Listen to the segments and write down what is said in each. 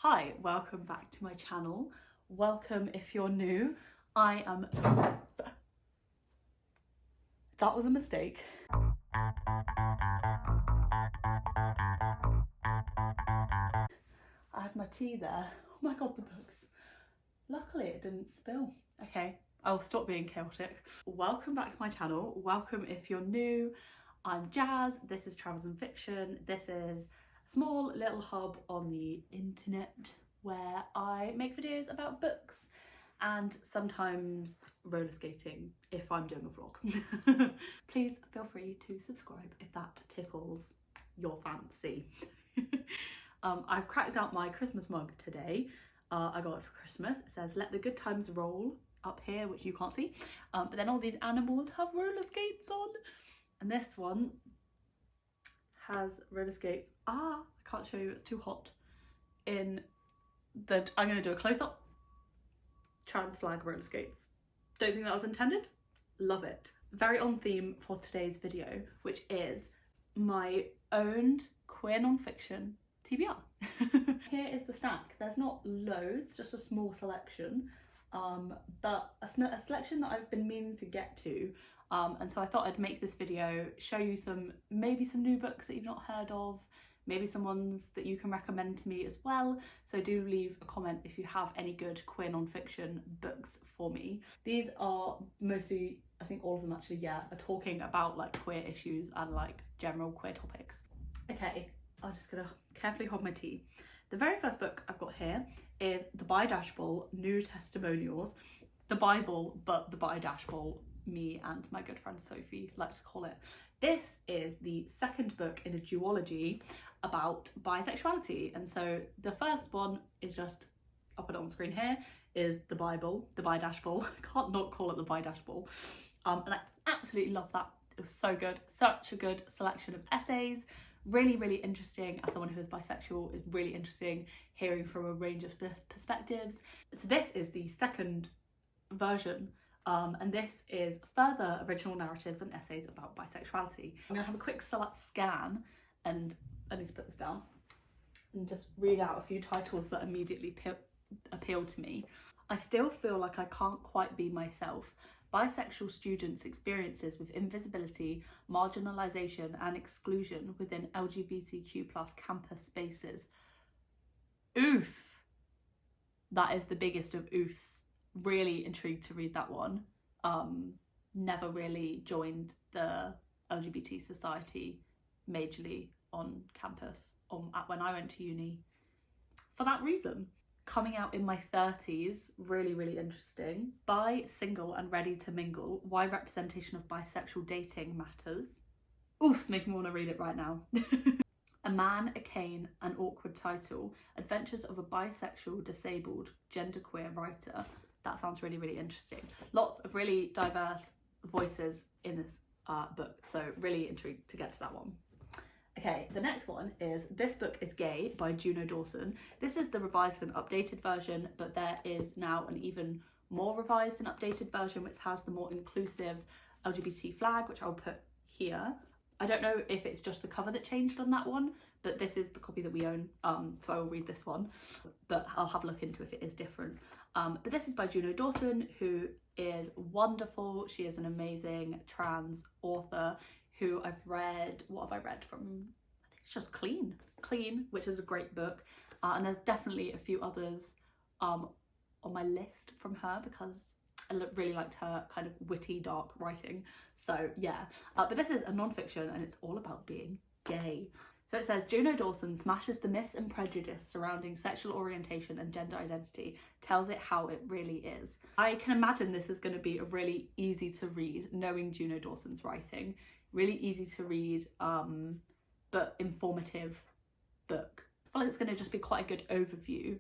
Hi, welcome back to my channel. Welcome if you're new. I am... That was a mistake. I had my tea there. Oh my god, the books. Luckily it didn't spill. Okay, I'll stop being chaotic. Welcome back to my channel. Welcome if you're new. I'm Jazz. This is Travels and Fiction. This is a small little hub on the internet where I make videos about books and sometimes roller skating if I'm doing a vlog. Please feel free to subscribe if that tickles your fancy. I've cracked out my Christmas mug today. I got it for Christmas. It says "Let the good times roll" up here, which you can't see, but then all these animals have roller skates on, and this one has roller skates. I can't show you, it's too hot. I'm going to do a close-up. Trans flag roller skates. Don't think that was intended. Love it. Very on theme for today's video, which is my owned queer non-fiction TBR. Here is the stack. There's not loads, just a small selection, but a selection that I've been meaning to get to, and so I thought I'd make this video, show you maybe some new books that you've not heard of, maybe some ones that you can recommend to me as well. So do leave a comment if you have any good queer non-fiction books for me. These are mostly, I think all of them actually, yeah, are talking about like queer issues and like general queer topics. Okay, I'm just gonna carefully hold my tea. The very first book I've got here is the bi-ble New Testimonials. The Bible, but the bi-ble, me and my good friend Sophie like to call it. This is the second book in a duology about bisexuality, and so the first one is just, I'll put it on screen here, is the Bible, the bi-ble. I can't not call it the bi-ble. And I absolutely love that. It was so good, such a good selection of essays. Really interesting. As someone who is bisexual, it's really interesting hearing from a range of perspectives. So this is the second version, and this is further original narratives and essays about bisexuality. I'm gonna have a quick scan, and I need to put this down and just read out a few titles that immediately appeal to me. I still feel like I can't quite be myself. Bisexual students' experiences with invisibility, marginalisation and exclusion within LGBTQ+ campus spaces. Oof! That is the biggest of oofs. Really intrigued to read that one. Never really joined the LGBT society majorly on campus when I went to uni for that reason. Coming out in my 30s, really interesting. Bi, single and ready to mingle, why representation of bisexual dating matters. Oof, it's making me want to read it right now. A Man, a Cane, an Awkward Title, Adventures of a Bisexual, Disabled, Genderqueer Writer. That sounds really interesting. Lots of really diverse voices in this book, so really intrigued to get to that one. Okay, the next one is This Book is Gay by Juno Dawson. This is the revised and updated version, but there is now an even more revised and updated version which has the more inclusive LGBT flag, which I'll put here. I don't know if it's just the cover that changed on that one, but this is the copy that we own, so I will read this one, but I'll have a look into if it is different. But this is by Juno Dawson, who is wonderful. She is an amazing trans author who I've read, what have I read from? I think it's just Clean, which is a great book. And there's definitely a few others on my list from her because I really liked her kind of witty, dark writing. So yeah, but this is a non-fiction and it's all about being gay. So it says, Juno Dawson smashes the myths and prejudice surrounding sexual orientation and gender identity, tells it how it really is. I can imagine this is going to be a really easy to read, knowing Juno Dawson's writing. Really easy to read, but informative book. I feel like it's going to just be quite a good overview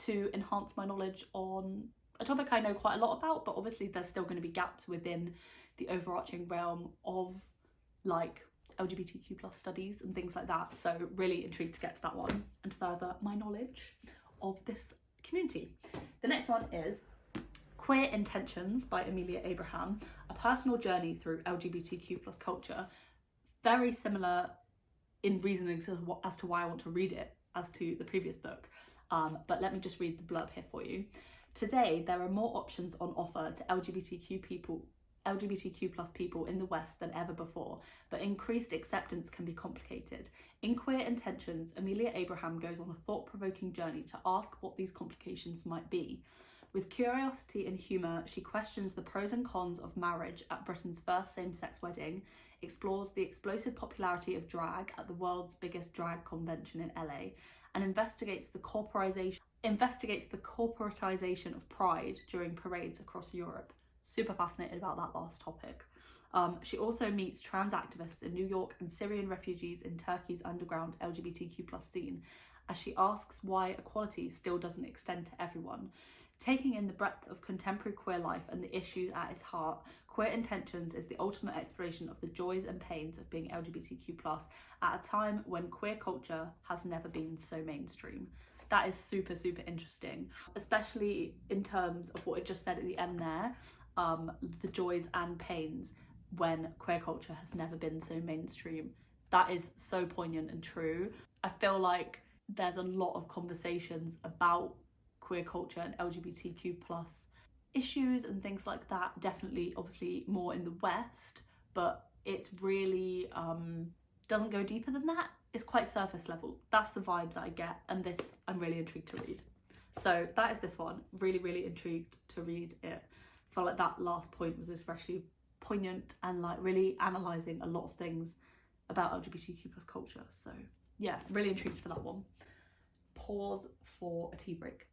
to enhance my knowledge on a topic I know quite a lot about, but obviously there's still going to be gaps within the overarching realm of like LGBTQ+ studies and things like that. So really intrigued to get to that one and further my knowledge of this community. The next one is Queer Intentions by Amelia, a personal journey through LGBTQ+ culture. Very similar in reasoning as to why I want to read it as to the previous book. but let me just read the blurb here for you. Today, there are more options on offer to LGBTQ plus people in the West than ever before, but increased acceptance can be complicated. In Queer Intentions, Amelia Abraham goes on a thought-provoking journey to ask what these complications might be. With curiosity and humour, she questions the pros and cons of marriage at Britain's first same-sex wedding, explores the explosive popularity of drag at the world's biggest drag convention in LA, and investigates the corporatization of pride during parades across Europe. Super fascinated about that last topic. She also meets trans activists in New York and Syrian refugees in Turkey's underground LGBTQ plus scene, as she asks why equality still doesn't extend to everyone. Taking in the breadth of contemporary queer life and the issues at its heart, Queer Intentions is the ultimate exploration of the joys and pains of being LGBTQ+, at a time when queer culture has never been so mainstream. That is super, super interesting, especially in terms of what it just said at the end there, the joys and pains when queer culture has never been so mainstream. That is so poignant and true. I feel like there's a lot of conversations about queer culture and LGBTQ plus issues and things like that, definitely obviously more in the West, but it's really doesn't go deeper than that. It's quite surface level. That's the vibes that I get, and this I'm really intrigued to read. So that is this one. Really intrigued to read it. Felt like that last point was especially poignant and like really analysing a lot of things about LGBTQ plus culture. So yeah, really intrigued for that one. Pause for a tea break.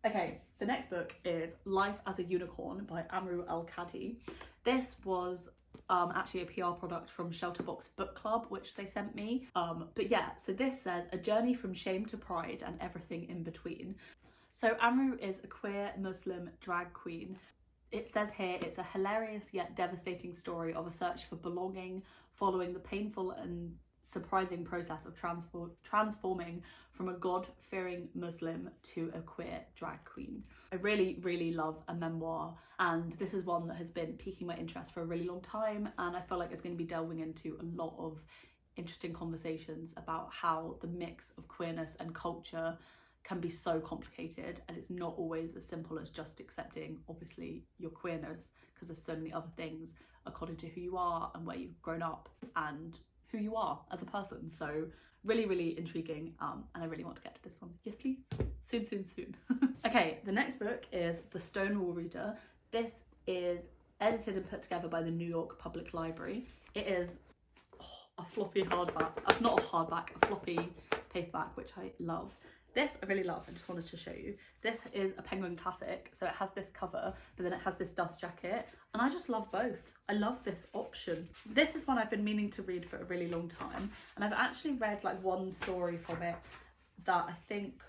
Okay, the next book is Life as a Unicorn by Amrou al-Kadhi. This was actually a PR product from Shelterbox Book Club, which they sent me. But yeah, so this says a journey from shame to pride and everything in between. So Amrou is a queer Muslim drag queen. It says here it's a hilarious yet devastating story of a search for belonging following the painful and surprising process of transforming from a God-fearing Muslim to a queer drag queen. I really love a memoir, and this is one that has been piquing my interest for a really long time, and I feel like it's going to be delving into a lot of interesting conversations about how the mix of queerness and culture can be so complicated, and it's not always as simple as just accepting obviously your queerness, because there's so many other things according to who you are and where you've grown up and who you are as a person. So really intriguing, and I really want to get to this one. Yes please, soon. Okay, the next book is The Stonewall Reader. This is edited and put together by the New York Public Library. It is a floppy hardback, not a hardback, a floppy paperback, which I love. This I really love. I just wanted to show you. This is a Penguin classic, so it has this cover, but then it has this dust jacket, and I just love both. I love this option. This is one I've been meaning to read for a really long time, and I've actually read like one story from it that I think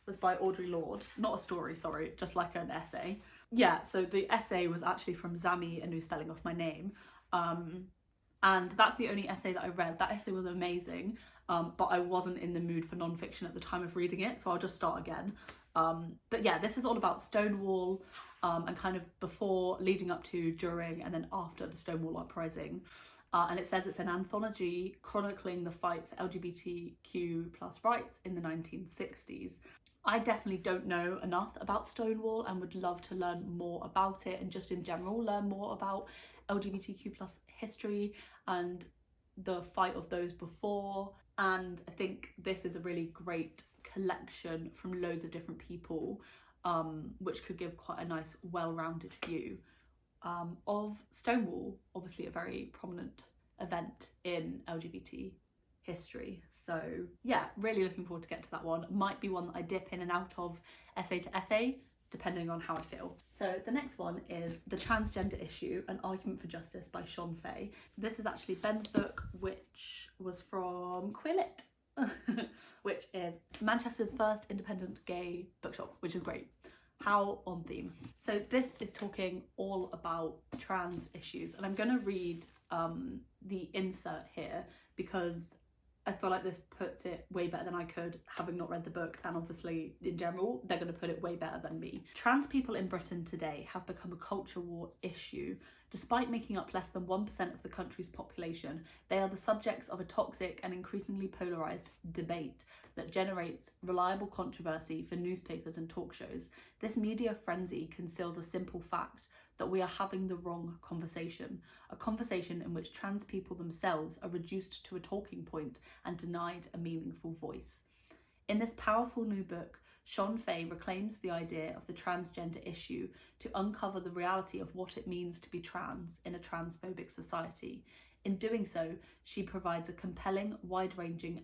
was by Audre Lorde. Not a story, sorry, just like an essay. Yeah, so the essay was actually from Zami, a new spelling of my name, and that's the only essay that I read. That essay was amazing. But I wasn't in the mood for non-fiction at the time of reading it, so I'll just start again. But yeah, this is all about Stonewall, and kind of before, leading up to, during, and then after the Stonewall Uprising. And it says it's an anthology chronicling the fight for LGBTQ plus rights in the 1960s. I definitely don't know enough about Stonewall and would love to learn more about it, and just in general learn more about LGBTQ plus history and the fight of those before. And I think this is a really great collection from loads of different people, which could give quite a nice well-rounded view of Stonewall, obviously a very prominent event in LGBT history. So yeah, really looking forward to get to that one. Might be one that I dip in and out of essay to essay, depending on how I feel. So the next one is The Transgender Issue, An Argument for Justice by Shon Faye. This is actually Ben's book, which was from Queerlit, which is Manchester's first independent gay bookshop, which is great. How on theme. So this is talking all about trans issues, and I'm going to read the insert here because I feel like this puts it way better than I could, having not read the book, and obviously in general they're going to put it way better than me. Trans people in Britain today have become a culture war issue. Despite making up less than 1% of the country's population, they are the subjects of a toxic and increasingly polarised debate that generates reliable controversy for newspapers and talk shows. This media frenzy conceals a simple fact: that we are having the wrong conversation, a conversation in which trans people themselves are reduced to a talking point and denied a meaningful voice. In this powerful new book, Faye reclaims the idea of the transgender issue to uncover the reality of what it means to be trans in a transphobic society. In doing so, she provides a compelling, wide-ranging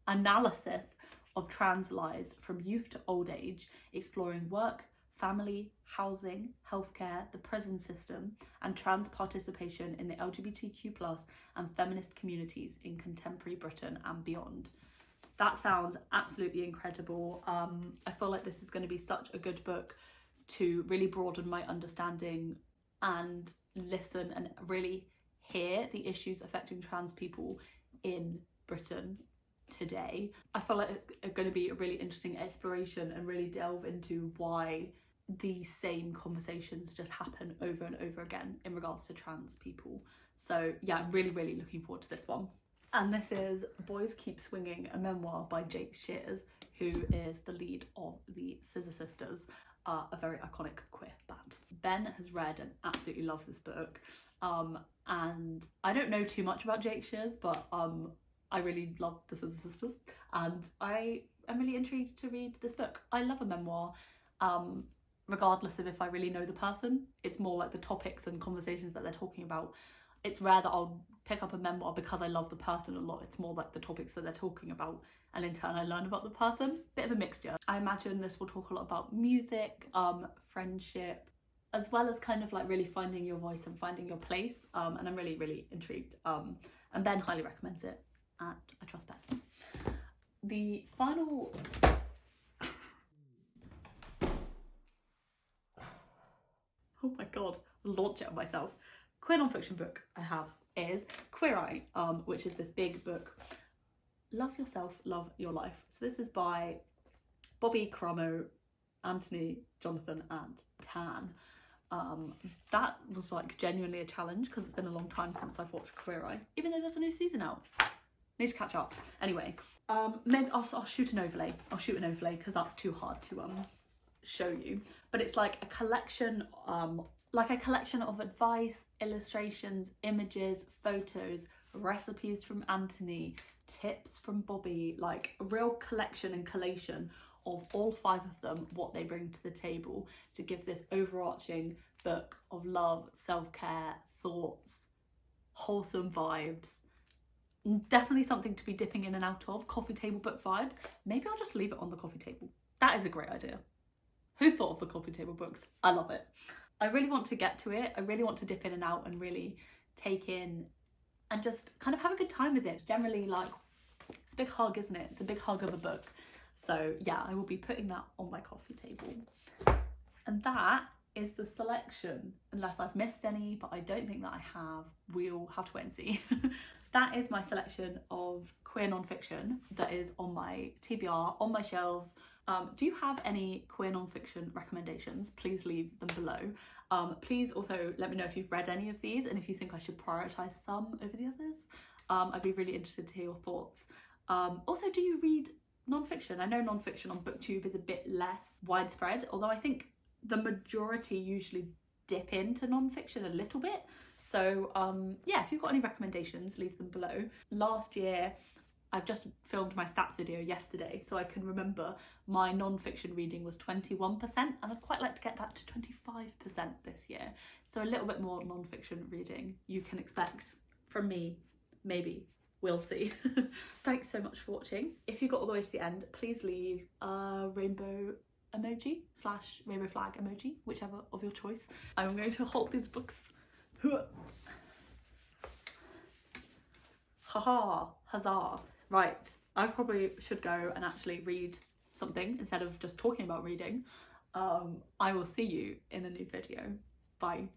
analysis of trans lives from youth to old age, exploring work, family, housing, healthcare, the prison system, and trans participation in the LGBTQ+ and feminist communities in contemporary Britain and beyond. That sounds absolutely incredible. I feel like this is going to be such a good book to really broaden my understanding and listen and really hear the issues affecting trans people in Britain today. I feel like it's going to be a really interesting exploration and really delve into why the same conversations just happen over and over again in regards to trans people. So yeah, I'm really looking forward to this one. And this is Boys Keep Swinging, a memoir by Shears, who is the lead of the Scissor Sisters, a very iconic queer band. Ben has read and absolutely loved this book, and I don't know too much about Shears, but I really love the Scissor Sisters, and I am really intrigued to read this book. I love a memoir, regardless of if I really know the person. It's more like the topics and conversations that they're talking about. It's rare that I'll pick up a memoir because I love the person a lot. It's more like the topics that they're talking about, and in turn I learn about the person. Bit of a mixture. I imagine this will talk a lot about music, friendship, as well as kind of like really finding your voice and finding your place, and I'm really intrigued. And Ben highly recommends it, and I trust Ben. The final oh my god, launch it on myself. Queer non-fiction book I have is Queer Eye, which is this big book. Love Yourself, Love Your Life. So this is by Bobby, Cramo, Anthony, Jonathan and Tan. That was like genuinely a challenge because it's been a long time since I've watched Queer Eye, even though there's a new season out. Need to catch up. Anyway, maybe I'll shoot an overlay. I'll shoot an overlay because that's too hard to show you. But it's like a collection of advice, illustrations, images, photos, recipes from Anthony, tips from Bobby, like a real collection and collation of all 5 of them, what they bring to the table to give this overarching book of love, self-care, thoughts, wholesome vibes. Definitely something to be dipping in and out of, coffee table book vibes. Maybe I'll just leave it on the coffee table. That is a great idea. Who thought of the coffee table books? I love it. I really want to get to it. I really want to dip in and out and really take in and just kind of have a good time with it. It's generally like, it's a big hug, isn't it? It's a big hug of a book. So yeah, I will be putting that on my coffee table. And that is the selection, unless I've missed any, but I don't think that I have. We'll have to wait and see. That is my selection of queer non-fiction that is on my TBR, on my shelves. Do you have any queer non-fiction recommendations? Please leave them below. Please also let me know if you've read any of these and if you think I should prioritise some over the others. I'd be really interested to hear your thoughts. Also, do you read non-fiction? I know non-fiction on BookTube is a bit less widespread, although I think the majority usually dip into non-fiction a little bit. So yeah, if you've got any recommendations, leave them below. Last year, I've just filmed my stats video yesterday, so I can remember my non-fiction reading was 21%, and I'd quite like to get that to 25% this year. So a little bit more non-fiction reading you can expect from me, maybe. We'll see. Thanks so much for watching. If you got all the way to the end, please leave a rainbow emoji / rainbow flag emoji, whichever of your choice. I'm going to hold these books. Haha, huzzah. Right, I probably should go and actually read something instead of just talking about reading. I will see you in a new video. Bye.